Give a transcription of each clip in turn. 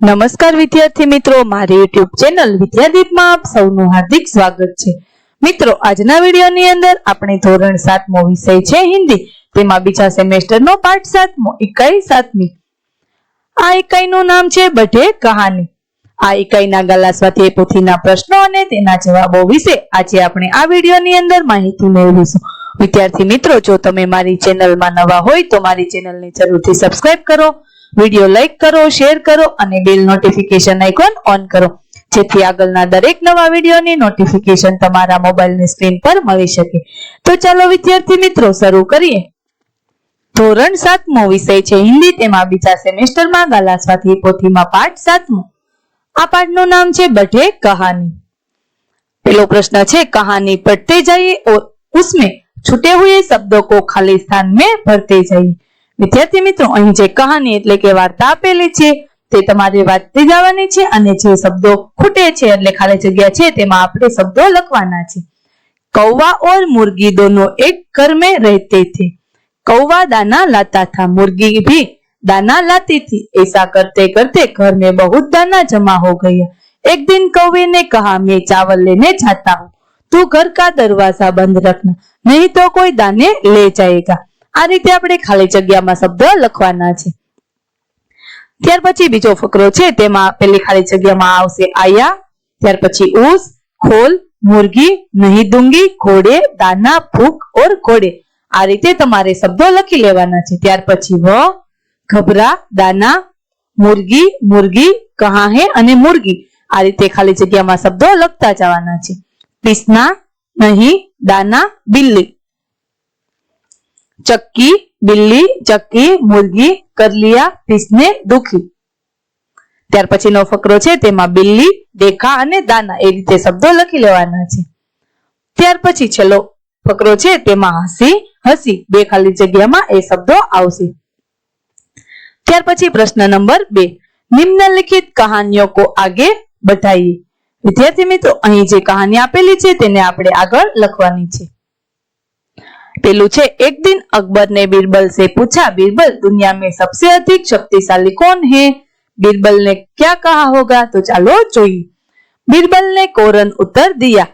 નમસ્કાર વિદ્યાર્થી મિત્રો, મારી યુટ્યુબ ચેનલ વિદ્યાદીપમાં આપ સૌનું હાર્દિક સ્વાગત છે। મિત્રો, આજના વિડીયોની અંદર આપણે ધોરણ 7મો વિષય છે હિન્દી, તેમાં બીજા સેમેસ્ટરનો પાઠ 7મો ઇકાઈ 7મી। આ ઇકાઈનું નામ છે બઢે કહાની। આ ઇકાઈના ગાલા સ્વાધ્યાય પોથીના પ્રશ્નો અને તેના જવાબો વિશે આજે આપણે આ વિડીયોની અંદર માહિતી મેળવીશું। વિદ્યાર્થી મિત્રો, જો તમે મારી ચેનલમાં નવા હોય તો મારી ચેનલને જરૂરથી સબસ્ક્રાઇબ કરો, વિડીયો લાઈક કરો, શેર કરો અને બેલ નોટિફિકેશન આઇકોન ઓન કરો, જેથી આગળના દરેક નવા વિડીયોની નોટિફિકેશન તમારા મોબાઈલની સ્ક્રીન પર મળી શકે। તો ચાલો વિદ્યાર્થી મિત્રો શરૂ કરીએ। ધોરણ 7મો વિષય છે હિન્દી, તેમાં બીજા સેમેસ્ટરમાં ગાલા સ્વાધ્યાય પોથીમાં પાઠ 7મો। આ પાઠનું નામ છે બઢે કહાની। पहला प्रश्न है, कहानी पढ़ते जाइए और उसमें छूटे हुए शब्दों को खाली स्थान में भरते जाइए। विद्यार्थी मित्रों, અહીં જે કહાની એટલે કે વાર્તા આપેલી છે તે તમારે વાંચતી જવાની છે અને જે શબ્દો ખૂટે છે એટલે ખાલી જગ્યા છે તેમાં આપણે શબ્દો લખવાના છે। कौवा और मुर्गी दोनों एक घर में रहते थे। कौवा दाना लाता था, मुर्गी भी दाना लाती थी। ऐसा करते करते घर में बहुत दाना जमा हो गया। एक दिन कौवे ने कहा, मैं चावल लेने जाता हूँ, तू घर का दरवाजा बंद रखना, नहीं तो कोई दाने ले जाएगा। आ रीते આપણે ખાલી જગ્યામાં શબ્દ લખવાના છે। ત્યાર પછી બીજો ફકરો છે, તેમાં પેલી ખાલી જગ્યામાં આવશે આયા, ત્યાર પછી ऊस, खोल, मुर्गी, नहीं दूंगी, घोड़े, दाना, भूख और घोड़े। आ रीते તમારે શબ્દો લખી લેવાના છે। ત્યાર પછી व, घबरा, दाना, मुर्गी, मुर्गी, कहाँ है અને मुर्गी। आ रीते खाली जग्याમાં શબ્દો લખતા જવાના છે। पीसना, नहीं, दाना, बिल्ली, चक्की, बिल्ली, चक्की, मुर्गी, कर लिया, पीसने, दुखी। ત્યાર પછીનો ફકરો છે તેમાં બિલ્લી, દેખા અને દાના એ રીતે શબ્દો લખી લેવાના છે। ત્યાર પછી છેલ્લો ફકરો છે તેમાં હસી, હસી બે ખાલી જગ્યામાં એ શબ્દો આવશે। ત્યાર પછી પ્રશ્ન નંબર 2, નિમ્નલિખિત કહાનીઓ को आगे बढ़ाइए। વિદ્યાર્થી મિત્રો, અહીં જે કહાની આપેલી છે તેને આપણે આગળ લખવાની છે। पेलू छे, एक दिन अकबर ने बीरबल से पूछा, बीरबल दुनिया में सबसे अधिक शक्तिशाली कौन है? बीरबल ने क्या कहा होगा? तो चलो जोइए। बीरबल ने कोरन उत्तर दिया,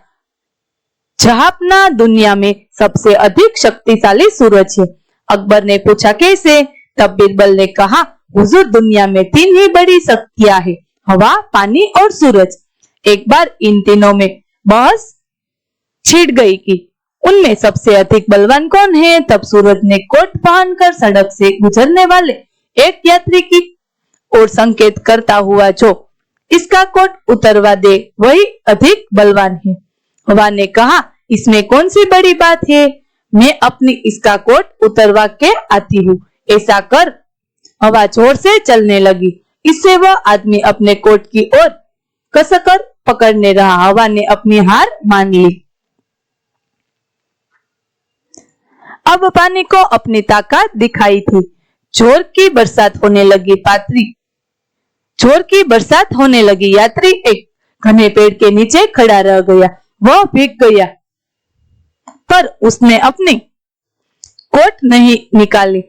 जहापना दुनिया में सबसे अधिक शक्तिशाली सूरज है। अकबर ने पूछा कैसे? तब बीरबल ने कहा, हुजूर दुनिया में 3 ही बड़ी शक्तियां हैं, हवा, पानी और सूरज। एक बार इन तीनों में बहस छिड़ गई कि उनमें सबसे अधिक बलवान कौन है? तब सूरज ने कोट पहनकर सड़क से गुजरने वाले एक यात्री की ओर संकेत करता हुआ, जो इसका कोट उतरवा दे वही अधिक बलवान है। हवा ने कहा, इसमें कौन सी बड़ी बात है, मैं अपनी इसका कोट उतरवा के आती हूँ। ऐसा कर हवा जोर से चलने लगी। इससे वह आदमी अपने कोट की ओर कसकर पकड़ने रहा। हवा ने अपनी हार मान ली। अब पानी को अपनी ताकत दिखाई थी। जोर की बरसात होने लगी। यात्री एक घने पेड़ के नीचे खड़ा रह गया। वह भीग गया, पर उसने अपनी कोट नहीं निकाली।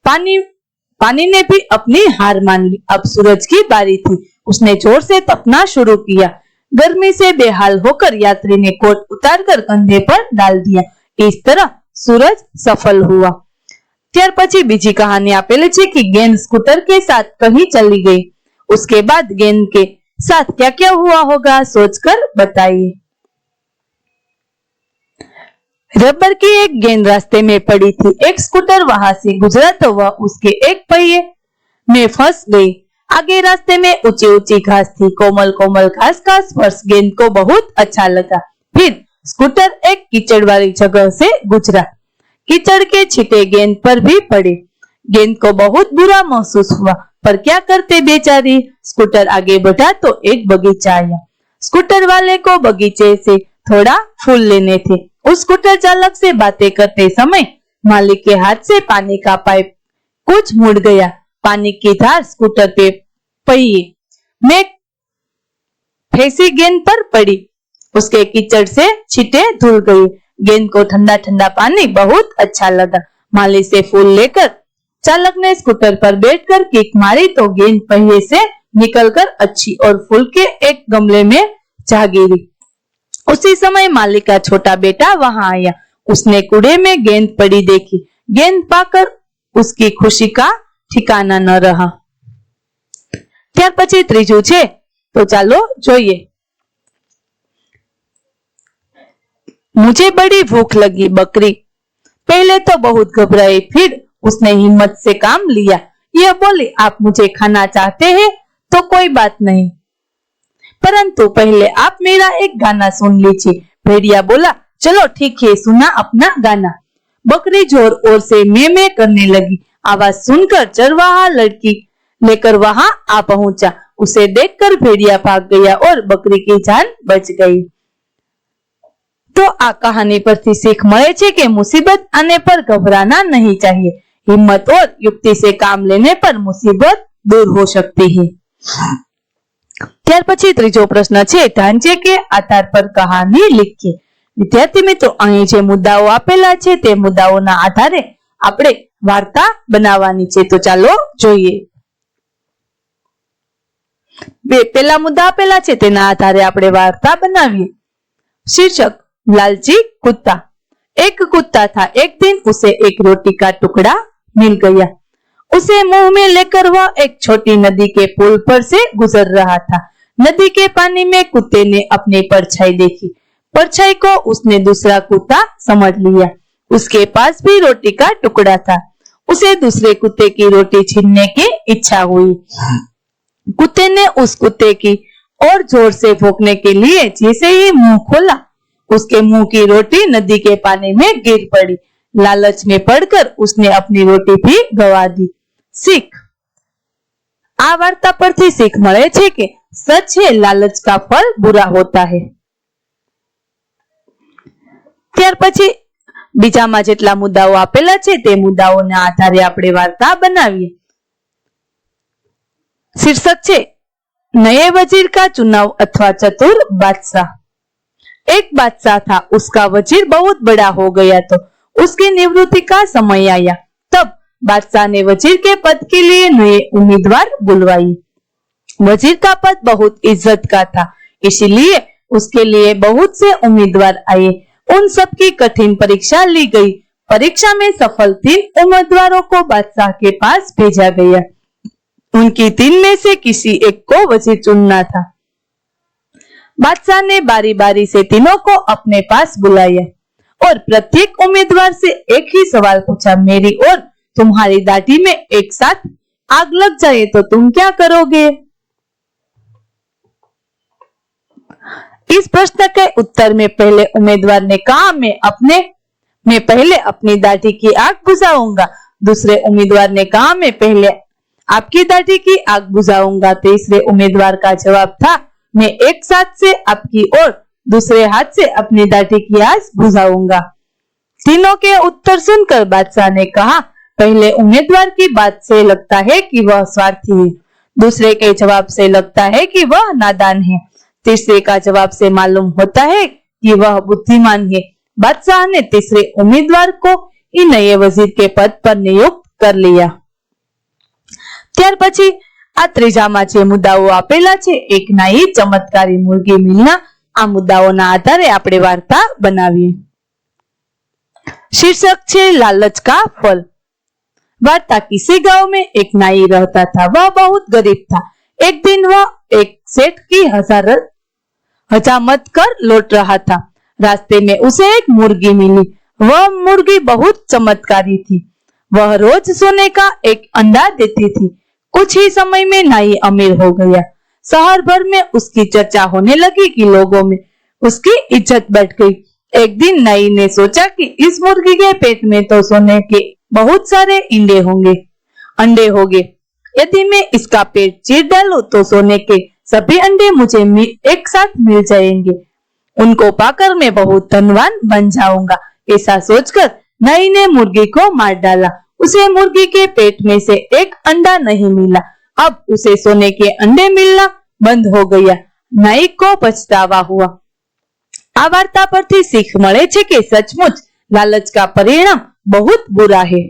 पानी ने भी अपनी हार मान ली। अब सूरज की बारी थी। उसने जोर से तपना शुरू किया। गर्मी से बेहाल होकर यात्री ने कोट उतारकर कंधे पर डाल दिया। इस तरह सूरज सफल हुआ। ત્યાર પછી બીજી કહાની આપેલી છે कि गेंद स्कूटर के साथ कहीं चली गई। उसके बाद गेंद के साथ क्या क्या हुआ होगा, सोचकर बताइए। रबर की एक गेंद रास्ते में पड़ी थी। एक स्कूटर वहां से गुजरा तो वह उसके एक पहिए में फंस गई। आगे रास्ते में ऊंची ऊंची घास थी। कोमल कोमल घास का स्पर्श गेंद को बहुत अच्छा लगा। फिर स्कूटर एक कीचड़ वाली जगह से गुजरा। कीचड़ के छींटे गेंद पर भी पड़े। गेंद को बहुत बुरा महसूस हुआ, पर क्या करते बेचारी। स्कूटर आगे बढ़ा तो एक बगीचा आया। स्कूटर वाले को बगीचे से थोड़ा फूल लेने थे। उस स्कूटर चालक से बातें करते समय मालिक के हाथ से पानी का पाइप कुछ मुड़ गया। पानी की धार स्कूटर पे पहिए में फंसी गेंद पर पड़ी। उसके कीचड़ से छींटे धुल गई। गेंद को ठंडा ठंडा पानी बहुत अच्छा लगा। माली से फूल लेकर चालक ने स्कूटर पर बैठकर किक मारी तो गेंद पहिए से निकलकर अच्छी और फूल के एक गमले में जा गिरी। उसी समय माली का छोटा बेटा वहां आया। उसने कूड़े में गेंद पड़ी देखी। गेंद पाकर उसकी खुशी का ठिकाना न रहा। ત્યાર પછી ત્રીજું છે, તો ચાલો જોઈએ। मुझे बड़ी भूख लगी बकरी। पहले तो बहुत घबराई, फिर उसने हिम्मत से काम लिया। यह बोली, आप मुझे खाना चाहते हैं तो कोई बात नहीं, परंतु पहले आप मेरा एक गाना सुन लीजिए। भेड़िया बोला, चलो ठीक है, सुना अपना गाना। बकरी जोर ओर से मैं करने लगी। आवाज सुनकर चरवाहा लड़की लेकर वहां आ पहुंचा। उसे देखकर भेड़िया भाग गया और बकरी की जान बच गई। तो आ कहानी परथी सीख मळे छे के मुसीबत आने पर घबराना नहीं चाहिए। हिम्मत और युक्ति से काम लेने पर मुसीबत दूर हो सकती है। ત્યાર પછી ત્રીજો પ્રશ્ન છે, ઢાંચે કે આધાર પર કહાની લખીએ। વિદ્યાર્થી મિત્રો, અહીં જે મુદ્દાઓ આપેલા છે તે મુદ્દાઓના આધારે આપણે વાર્તા બનાવવાની છે। તો ચાલો જોઈએ। પહેલા મુદ્દા આપેલા છે તેના આધારે આપણે વાર્તા બનાવીએ। शीर्षक, लालची कुत्ता। एक कुत्ता था। एक दिन उसे एक रोटी का टुकड़ा मिल गया। उसे मुंह में लेकर वह एक छोटी नदी के पुल पर से गुजर रहा था। नदी के पानी में कुत्ते ने अपनी परछाई देखी। परछाई को उसने दूसरा कुत्ता समझ लिया। उसके पास भी रोटी का टुकड़ा था। उसे दूसरे कुत्ते की रोटी छीनने की इच्छा हुई। कुत्ते ने उस कुत्ते की और जोर से भौंकने के लिए जैसे ही मुंह खोला, उसके मुंह की रोटी नदी के पानी में गिर पड़ी। लालच में पड़कर उसने अपनी रोटी भी गवा दी। सीख, आ वार्ता परथी सीख मळे छे के सच है लालच का फल बुरा होता है। ત્યાર પછી બીજામાં જેટલા મુદ્દાઓ આપેલા છે તે મુદ્દાઓના આધારે આપણે વાર્તા બનાવીએ। शीर्षक છે, नए वजीर का चुनाव अथवा चतुर बादशाह। एक बादशाह था। उसका वजीर बहुत बड़ा हो गया तो उसकी निवृत्ति का समय आया। तब बादशाह ने वजीर के पद के लिए नए उम्मीदवार बुलवाई। वजीर का पद बहुत इज्जत का था, इसीलिए उसके लिए बहुत से उम्मीदवार आए। उन सबकी कठिन परीक्षा ली गई। परीक्षा में सफल 3 उम्मीदवारों को बादशाह के पास भेजा गया। उनकी 3 में से किसी एक को वजीर चुनना था। बादशाह ने बारी बारी से तीनों को अपने पास बुलाया और प्रत्येक उम्मीदवार से एक ही सवाल पूछा, मेरी और तुम्हारी दाढ़ी में एक साथ आग लग जाए तो तुम क्या करोगे? इस प्रश्न के उत्तर में पहले उम्मीदवार ने कहा, मैं पहले अपनी दाढ़ी की आग बुझाऊंगा। दूसरे उम्मीदवार ने कहा, मैं पहले आपकी दाढ़ी की आग बुझाऊंगा। तीसरे उम्मीदवार का जवाब था, मैं एक हाथ से आपकी और दूसरे हाथ से अपनी दाढ़ी की आग बुझाऊंगा। तीनों के उत्तर सुनकर बादशाह ने कहा, पहले उम्मीदवार की बात से लगता है कि वह स्वार्थी है। दूसरे के जवाब से लगता है कि वह नादान है। तीसरे का जवाब से मालूम होता है कि वह बुद्धिमान है। बादशाह ने तीसरे उम्मीदवार को ही नए वजीर के पद पर नियुक्त कर लिया। ત્યાર પછી આ ત્રીજામાં જે મુદ્દાઓ આપેલા છે, એક નાઈ ચમત્કારી મુર્ગી મિલના આ મુદ્દાઓના આધારે આપણે વાર્તા બનાવીએ। शीर्षक છે, लालच का फल। वार्ता, किसी गांव में एक नाई रहता था। वह बहुत गरीब था। एक दिन वह एक सेठ की हजामत कर लौट रहा था। रास्ते में उसे एक मुर्गी मिली। वह मुर्गी बहुत चमत्कारी थी। वह रोज सोने का एक अंडा देती थी। कुछ ही समय में नाई अमीर हो गया। शहर भर में उसकी चर्चा होने लगी कि लोगों में उसकी इज्जत बढ़ गई। एक दिन नाई ने सोचा कि इस मुर्गी के पेट में तो सोने के बहुत सारे अंडे होंगे। यदि मैं इसका पेट चीर डालूं तो सोने के सभी अंडे मुझे एक साथ मिल जाएंगे। उनको पाकर मैं बहुत धनवान बन जाऊंगा। ऐसा सोचकर नाई ने मुर्गी को मार डाला। उसे मुर्गी के पेट में से एक अंडा नहीं मिला। अब उसे सोने के अंडे मिलना बंद हो गया। नाई को पछतावा हुआ। आ वार्ता परथी सीख मळे छे के सचमुच लालच का परिणाम बहुत बुरा है।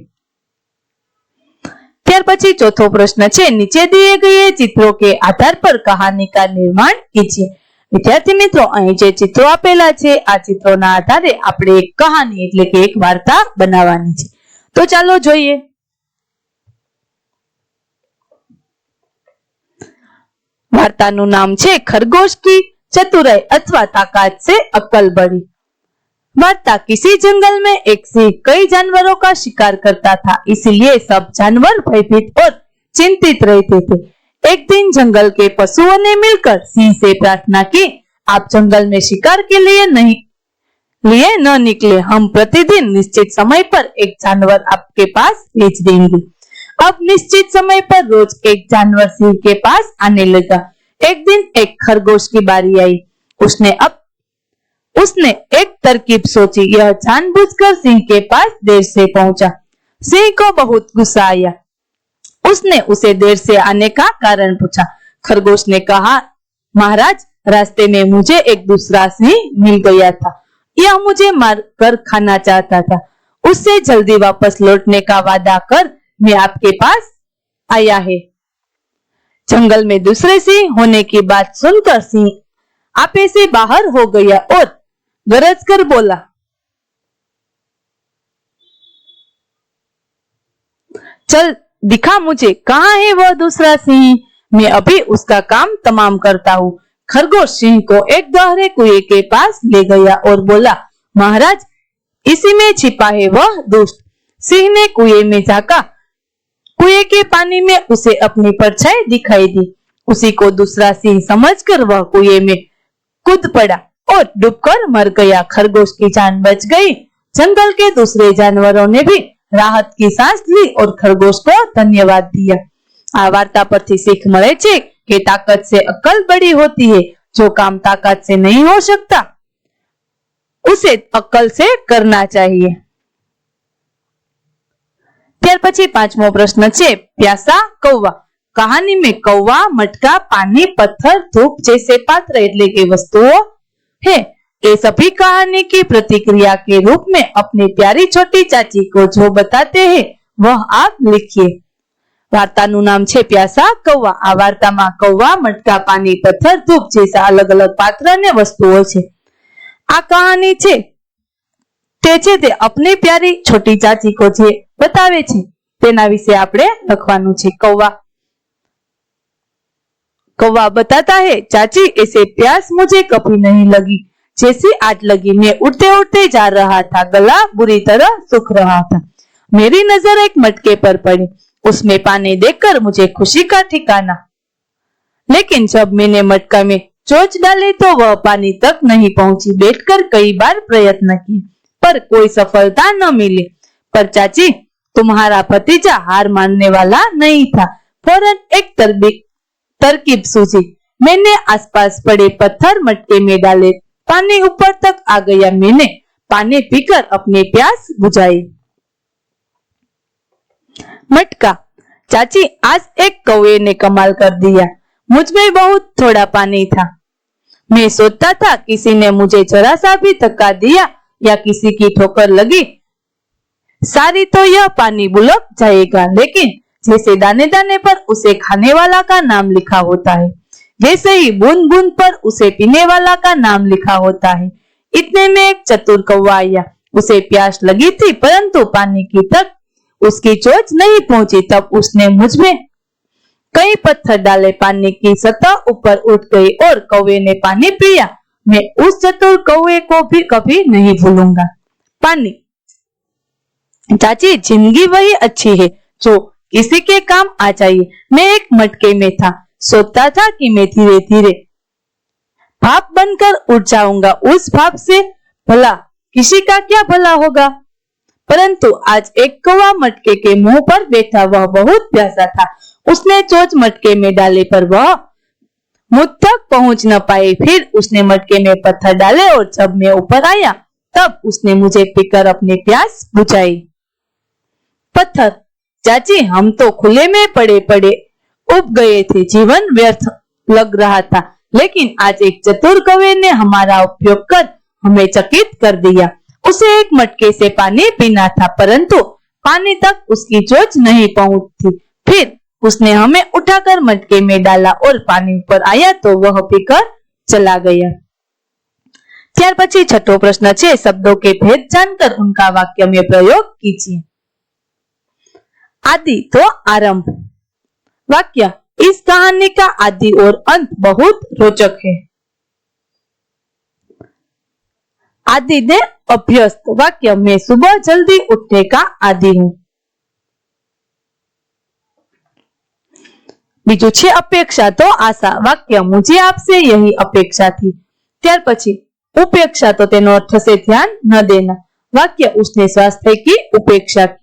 ત્યાર પછી ચોથો પ્રશ્ન છે, નીચે दिए गए चित्रों के आधार पर कहानी का निर्माण कीजिए। વિદ્યાર્થી મિત્રો, અહીં જે ચિત્રો આપેલા છે આ ચિત્રોના આધારે આપણે એક કહાની એટલે કે એક વાર્તા બનાવવાની છે। તો ચાલો જોઈએ। वार्ताનું नाम છે खरगोश की चतुराई अथवा ताकत से अक्ल बढ़ी। वार्ता, किसी जंगल में एक सिंह कई जानवरों का शिकार करता था, इसलिए सब जानवर भयभीत और चिंतित रहते थे। एक दिन जंगल के पशुओं ने मिलकर सिंह से प्रार्थना की, आप जंगल में शिकार के लिए न निकले, हम प्रतिदिन निश्चित समय पर एक जानवर आपके पास भेज देंगे। अब निश्चित समय पर रोज एक जानवर सिंह के पास आने लगा। एक दिन एक खरगोश की बारी आई। उसने एक तरकीब सोची। यह जानबूझकर सिंह के पास देर से पहुंचा। सिंह को बहुत गुस्सा आया। उसने उसे देर से आने का कारण पूछा। खरगोश ने कहा, महाराज, रास्ते में मुझे एक दूसरा सिंह मिल गया था। यह मुझे मारकर खाना चाहता था। उससे जल्दी वापस लौटने का वादा कर मैं आपके पास आया है। जंगल में दूसरे सिंह होने की बात सुनकर सिंह आपे से बाहर हो गया और गरज कर बोला, चल दिखा मुझे, कहाँ है वह दूसरा सिंह, मैं अभी उसका काम तमाम करता हूँ। खरगोश सिंह को एक गहरे कुएं के पास ले गया और बोला, महाराज, इसी में छिपा है वह दुष्ट। सिंह ने कुएं में झांका। कुएं के पानी में उसे अपनी परछाई दिखाई दी। उसी को दूसरा सिंह समझकर वह कुएं में कूद पड़ा और डूबकर मर गया। खरगोश की जान बच गई। जंगल के दूसरे जानवरों ने भी राहत की सांस ली और खरगोश को धन्यवाद दिया। आ वार्ता परथी सीख मळे छे कि ताकत से अक्ल बड़ी होती है। जो काम ताकत से नहीं हो सकता उसे अक्ल से करना चाहिए। ત્યાર પછી પાંચમો પ્રશ્ન છે, પ્યાસા કૌવા। कहानी में कौवा, मटका, पानी, पत्थर, धूप जैसे पात्र એટલે કે वस्तुओं है। ये सभी कहानी की प्रतिक्रिया के रूप में अपनी प्यारी छोटी चाची को जो बताते हैं वह आप लिखिए। वार्ताનું નામ છે પ્યાસા કૌવા। આ વાર્તામાં કૌવા, મટકા, પાણી, પથ્થર, ધૂપ જેવા અલગ અલગ પાત્ર અને વસ્તુઓ છે। આ કહાની છે તે अपनी प्यारी छोटी चाची को जे बतावे छे तेना विषे आपणे लखवानुं छे। कौवा बताता है, चाची, ऐसे प्यास मुझे कभी नहीं लगी जैसी आज लगी। मैं उड़ते उड़ते जा रहा था, गला बुरी तरह सूख रहा था। मेरी नजर एक मटके पर पड़ी। उसमें पानी देखकर मुझे खुशी का ठिकाना, लेकिन जब मैंने मटका में चोंच डाली तो वह पानी तक नहीं पहुंची। बैठकर कई बार प्रयत्न किए पर कोई सफलता न मिली। पर चाची, तुम्हारा भतीजा हार मानने वाला नहीं था। फौरन एक तरकीब सूझी। मैंने आसपास पड़े पत्थर मटके में डाले। पानी ऊपर तक आ गया। मैंने पानी पीकर अपनी प्यास बुझाई। मटका, चाची, आज एक कौवे ने कमाल कर दिया। मुझ में बहुत थोड़ा पानी था। मैं सोचता था किसी ने मुझे जरा सा भी धक्का दिया या किसी की ठोकर लगी सारी तो यह पानी बुलक जाएगा। लेकिन जैसे दाने दाने पर उसे खाने वाला का नाम लिखा होता है, वैसे ही बूंद बूंद पर उसे पीने वाला का नाम लिखा होता है। इतने में एक चतुर कौवा आया। उसे प्यास लगी थी परंतु पानी की तक उसकी चोंच नहीं पहुंची। तब उसने मुझ में कई पत्थर डाले। पानी की सतह ऊपर उठ गई और कौवे ने पानी पिया। मैं उस चतुर कौवे को भी कभी नहीं भूलूंगा। पानी, चाची, जिंदगी वही अच्छी है जो किसी के काम आ जाए। मैं एक मटके में था, सोचता था कि मैं धीरे धीरे भाप बनकर उठ जाऊंगा। उस भाप से भला किसी का क्या भला होगा। परंतु आज एक कौवा मटके के मुंह पर बैठा। वह बहुत प्यासा था। उसने चोंच मटके में डाले पर वह मुझ तक पहुंच न पाई। फिर उसने मटके में पत्थर डाले और जब मैं ऊपर आया तब उसने मुझे पीकर अपनी प्यास बुझाई। पत्थर, चाची, हम तो खुले में पड़े पड़े उब गए थे। जीवन व्यर्थ लग रहा था, लेकिन आज एक चतुर कौवे ने हमारा उपयोग कर हमें चकित कर दिया। उसे एक मटके से पानी पीना था परंतु पानी तक उसकी चोंच नहीं पहुंची। फिर उसने हमें उठाकर मटके में डाला और पानी ऊपर आया तो वह पीकर चला गया। ત્યાર પછી છઠ્ઠો પ્રશ્ન છે શબ્દों के भेद जानकर उनका वाक्य में प्रयोग कीजिए। आदि तो आरंभ। वाक्य इस कहानी का आदि और अंत बहुत रोचक है। आदि ने अभ्यस्त। वाक्य मैं सुबह जल्दी उठने का आदि हूं। बीजू छे अपेक्षा तो आशा। वाक्य मुझे आपसे यही अपेक्षा थी। ત્યાર પછી उपेक्षा तो तेनो अर्थ से ध्यान न देना। वाक्य उसने स्वास्थ्य की उपेक्षा की।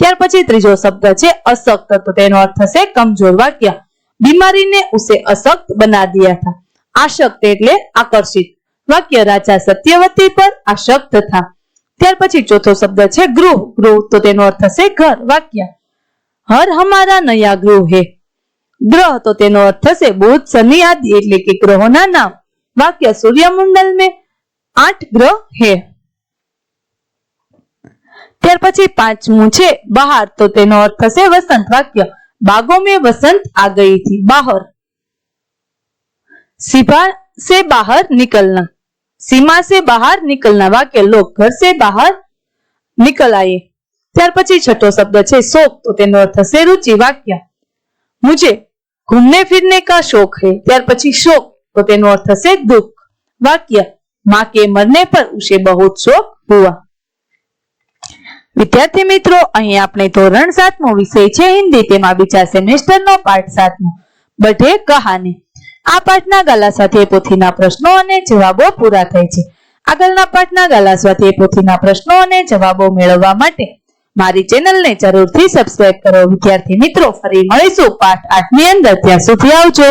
ત્યાર પછી ત્રીજો શબ્દ છે અશक्त तो तेनो अर्थ से कमजोर। वाक्य बीमारी ने उसे अशक्त बना दिया था। आशक्त એટલે आकर्षित। वाक्य राजा सत्यवती पर आशक्त था। ત્યાર પછી ચોથો શબ્દ છે गृह। गृह तो तेनो अर्थ से घर। वाक्य हर हमारा नया गृह है। ग्रह तो तेनो अर्थ से बुध शनि आदि એટલે કે ગ્રહોના નામ। वाक्य सूर्यमंडल में 8 ग्रह है। ત્યાર પછી પાંચમું છે બહાર તો તેનો અર્થ છે વસંત। वाक्य बागों में वसंत आ गई थी। बाहर सीमा से बाहर निकलना। सीमा से बाहर निकलना। वाक्य लोग घर से बाहर निकल आए। ત્યાર પછી છઠ્ઠો શબ્દ છે શોક તો તેનો અર્થ છે रुचि। वाक्य मुझे घूमने फिरने का शौक है। ત્યાર પછી शोक तो तेनो अर्थ से दुख। वाक्य मां के मरने पर उसे बहुत शोक हुआ। विद्यार्थी मित्रों અહીં આપણે ધોરણ 7 નો વિષય છે હિન્દી તેમાં બીજા સેમેસ્ટરનો પાઠ 7 નો બઢે કહાની। આ પાઠના ગાલા સાથે પોથીના પ્રશ્નો અને જવાબો પૂરા થાય છે। આગળના પાઠના ગાલા સાથે પોથીના પ્રશ્નો અને જવાબો મેળવવા માટે મારી ચેનલને જરૂરથી સબસ્ક્રાઇબ કરો। વિદ્યાર્થી મિત્રો ફરી મળીશું પાઠ 8 ની અંદર। ત્યાં સુધી આવજો।